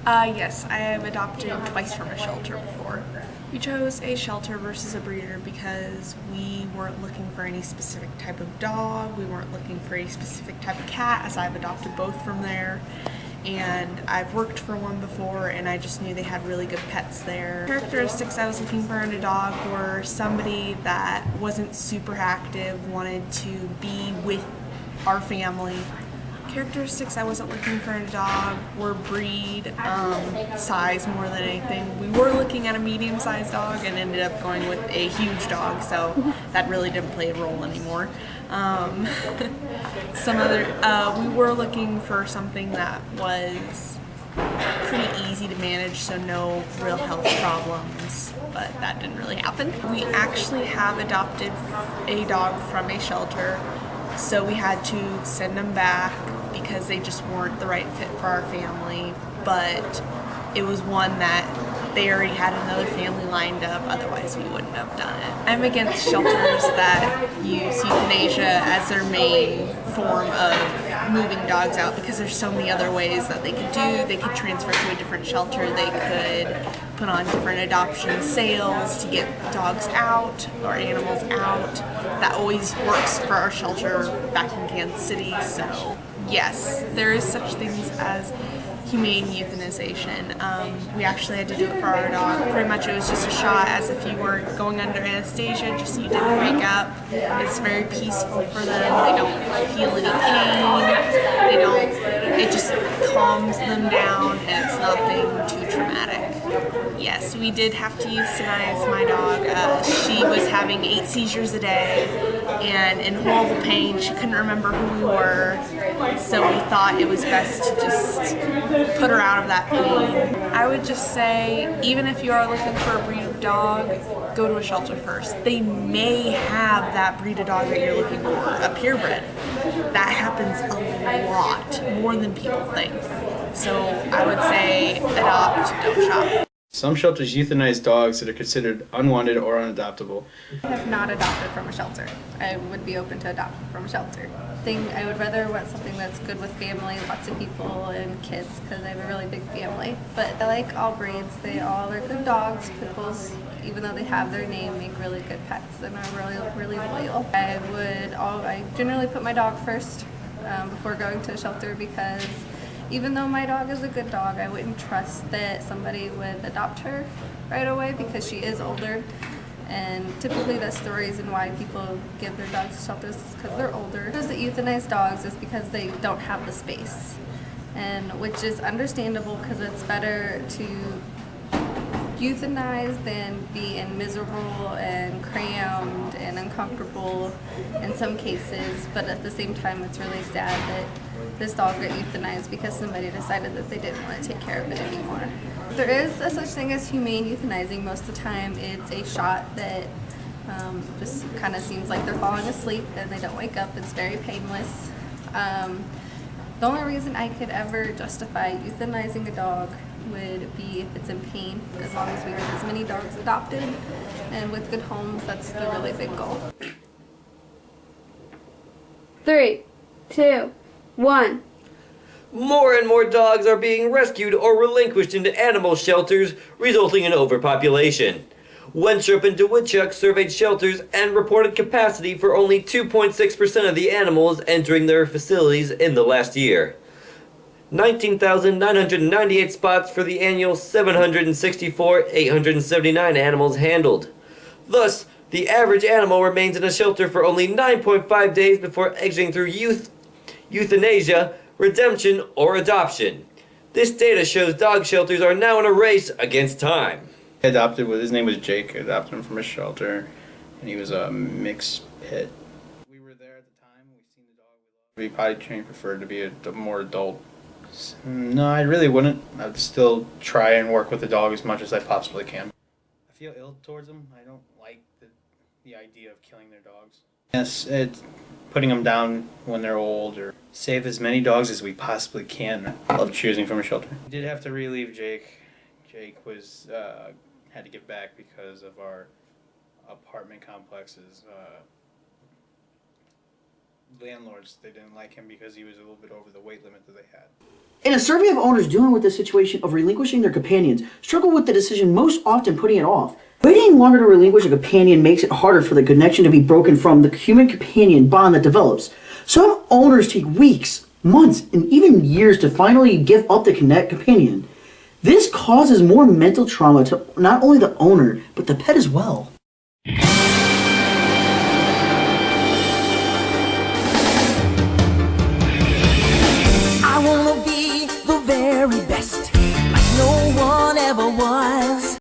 Yes, I have adopted twice from a shelter before. We chose a shelter versus a breeder because we weren't looking for any specific type of dog, we weren't looking for any specific type of cat, as I've adopted both from there. And I've worked for one before, and I just knew they had really good pets there. Characteristics I was looking for in a dog were somebody that wasn't super active, wanted to be with our family. Characteristics I wasn't looking for in a dog were breed, size more than anything. We were looking at a medium-sized dog and ended up going with a huge dog, so that really didn't play a role anymore. We were looking for something that was pretty easy to manage, so no real health problems, but that didn't really happen. We actually have adopted a dog from a shelter, so we had to send them back because they just weren't the right fit for our family, but it was one that they already had another family lined up, otherwise we wouldn't have done it. I'm against shelters that use euthanasia as their main form of moving dogs out because there's so many other ways that they could do. They could transfer to a different shelter, they could put on different adoption sales to get dogs out or animals out. That always works for our shelter back in Kansas City, so yes, there is such things as humane euthanization. We actually had to do it for our dog. Pretty much it was just a shot as if you were going under anesthesia, just so you didn't wake up. It's very peaceful for them. They don't feel any pain. It just calms them down and it's nothing too traumatic. Yes, we did have to euthanize my dog. She was having 8 seizures a day and in horrible pain. She couldn't remember who we were, so we thought it was best to just put her out of that pain. I would just say, even if you are looking for a breed of dog, go to a shelter first. They may have that breed of dog that you're looking for, a purebred. That happens a lot, more than people think. So I would say adopt, don't shop. Some shelters euthanize dogs that are considered unwanted or unadoptable. I have not adopted from a shelter. I would be open to adopting from a shelter. I would rather want something that's good with family, lots of people and kids, because I have a really big family. But I like all breeds. They all are good dogs. Pitbulls, even though they have their name, make really good pets and are really loyal. I generally put my dog first before going to a shelter because even though my dog is a good dog, I wouldn't trust that somebody would adopt her right away because she is older. And typically that's the reason why people give their dogs to shelters is because they're older. Those that euthanize dogs is because they don't have the space, and which is understandable because it's better to euthanize than be in miserable and crammed and uncomfortable in some cases, but at the same time it's really sad that this dog got euthanized because somebody decided that they didn't want to take care of it anymore. There is a such thing as humane euthanizing. Most of the time it's a shot that just kind of seems like they're falling asleep and they don't wake up. It's very painless. The only reason I could ever justify euthanizing a dog would be if it's in pain, as long as we get as many dogs adopted and with good homes. That's the really big goal. 3, 2, 1. More and more dogs are being rescued or relinquished into animal shelters, resulting in overpopulation. Winthrop and DeWittchuck surveyed shelters and reported capacity for only 2.6% of the animals entering their facilities in the last year. 19,998 spots for the annual 764,879 animals handled. Thus, the average animal remains in a shelter for only 9.5 days before exiting through euthanasia, redemption, or adoption. This data shows dog shelters are now in a race against time. His name was Jake. I adopted him from a shelter, and he was a mixed pit. We were there at the time. We seen the dog we loved. We potty trained preferred to be a more adult. No, I really wouldn't. I'd still try and work with the dog as much as I possibly can. I feel ill towards them. I don't like the idea of killing their dogs. Yes, it's putting them down when they're old, or save as many dogs as we possibly can. I love choosing from a shelter. We did have to relieve Jake. Jake was had to give back because of our apartment complexes. Landlords, they didn't like him because he was a little bit over the weight limit that they had. In a survey of owners dealing with the situation of relinquishing their companions, struggle with the decision most often putting it off. Waiting longer to relinquish a companion makes it harder for the connection to be broken from the human companion bond that develops. Some owners take weeks, months, and even years to finally give up the companion. This causes more mental trauma to not only the owner, but the pet as well.